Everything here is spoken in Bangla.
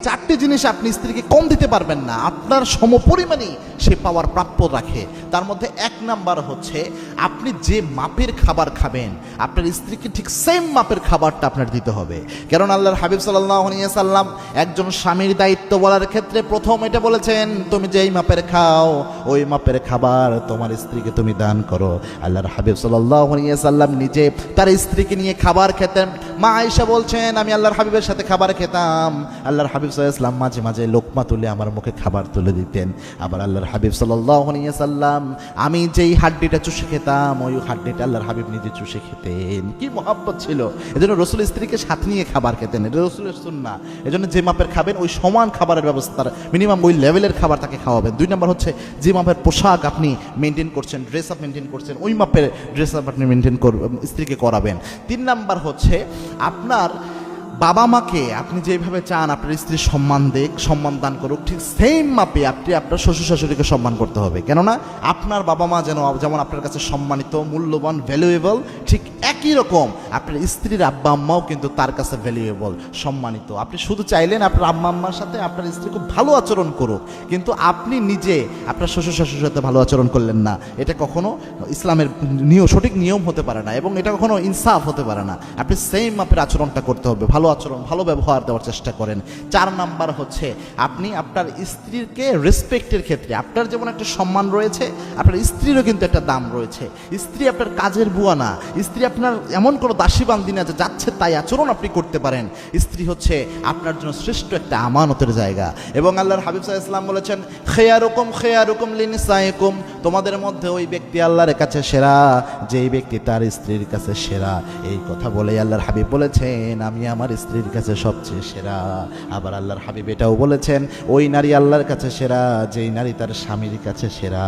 চারটি জিনিস আপনি স্ত্রীকে কম দিতে পারবেন না, আপনার সমপরিমাণই সে পাওয়ার প্রাপ্য রাখে। তার মধ্যে এক নাম্বার হচ্ছে, আপনি যে মাপের খাবার খাবেন আপনার স্ত্রীকে ঠিক সেম মাপের খাবারটা আপনার দিতে হবে। কারণ আল্লাহর হাবিব সাল্লাল্লাহু আলাইহি ওয়াসাল্লাম একজন স্বামীর দায়িত্ব বলার ক্ষেত্রে প্রথম এটা বলেছেন, তুমি যেই মাপের খাও ওই মাপের খাবার তোমার স্ত্রীকে তুমি দান করো। আল্লাহর হাবিব সাল্লাল্লাহু আলাইহি ওয়াসাল্লাম নিজে তার স্ত্রীকে নিয়ে খাবার খেতেন। মা আয়েশা বলছেন, আমি আল্লাহর হাবিবের সাথে খাবার খেতাম, আল্লাহর হাবিব সাল্লাল্লাহু আলাইহি ওয়াসাল্লাম মাঝে মাঝে লোকমা তুলে আমার মুখে খাবার তুলে দিতেন। আবার আল্লাহর হাবিব সাল্লাল্লাহু আলাইহি ওয়াসাল্লাম আমি যেই হাড্ডিটা চুষে খেতাম ওই হাড্ডিটা আল্লাহর হাবিব নিজে চুষে খেতেন। কি মহব্বত ছিল! এজন্য রাসূল স্ত্রীকে সাথে নিয়ে খাবার খেতেন, এটা রাসূলের সুন্নাহ। এজন্য যে মাপের খাবেন ওই সমান খাবারের ব্যবস্থা, মিনিমাম ওই লেভেলের খাবার তাকে খাওয়াবেন। 2 নম্বর হচ্ছে, যে মাপের পোশাক আপনি মেনটেন করছেন, ড্রেস আপ মেনটেন করছেন, ওই মাপের ড্রেস আপ আপনি মেনটেন স্ত্রীকে করাবেন। 3 নাম্বার হচ্ছে, আপনার বাবা মাকে আপনি যেভাবে চান আপনার স্ত্রী সম্মান দেখ, সম্মান দান করুক, ঠিক সেম মাপে আপনি আপনার শ্বশুর শাশুড়িকে সম্মান করতে হবে। কেননা আপনার বাবা মা যেমন আপনার কাছে সম্মানিত, মূল্যবান, ভ্যালুয়েবল, ঠিক একই রকম আপনার স্ত্রীর আব্বা আম্মাও কিন্তু তার কাছে ভ্যালুয়েবল, সম্মানিত। আপনি শুধু চাইলেন আপনার আম্মা আম্মার সাথে আপনার স্ত্রী খুব ভালো আচরণ করুক, কিন্তু আপনি নিজে আপনার শ্বশুর শাশুড়ির সাথে ভালো আচরণ করলেন না, এটা কখনো ইসলামের সঠিক নিয়ম হতে পারে না, এবং এটা কখনো ইনসাফ হতে পারে না। আপনি সেম মাপের আচরণটা করতে হবে, ভালো আচরণ, ভালো ব্যবহার দেওয়ার চেষ্টা করেন। 4 নাম্বার হচ্ছে, আপনি আপনার স্ত্রীকে রেসপেক্টের ক্ষেত্রে আপনার যেমন একটা সম্মান রয়েছে, আপনার স্ত্রীরও কিন্তু একটা দাম রয়েছে। স্ত্রী আপনার কাজের বুয়া না, স্ত্রী আপনার এমন কোনো দাসী বান্দি না যে যাচ্ছে তাই আচরণ আপনি করতে পারেন। স্ত্রী হচ্ছে আপনার জন্য শ্রেষ্ঠ একটা আমানতের জায়গা। এবং আল্লাহর হাবিব সাল্লাল্লাহু আলাইহি ওয়াসাল্লাম বলেছেন, খেয়ারুকুম লিনিসাইকুম, তোমাদের মধ্যে ওই ব্যক্তি আল্লাহর কাছে সেরা যেই ব্যক্তি তার স্ত্রীর কাছে সেরা। এই কথা বলেই আল্লাহর হাবিব বলেছেন, আমি আমার স্ত্রীর কাছে সবচেয়ে সেরা। আবার আল্লাহর হাবিব এটাও বলেছেন, ওই নারী আল্লাহর কাছে সেরা যেই নারী তার স্বামীর কাছে সেরা।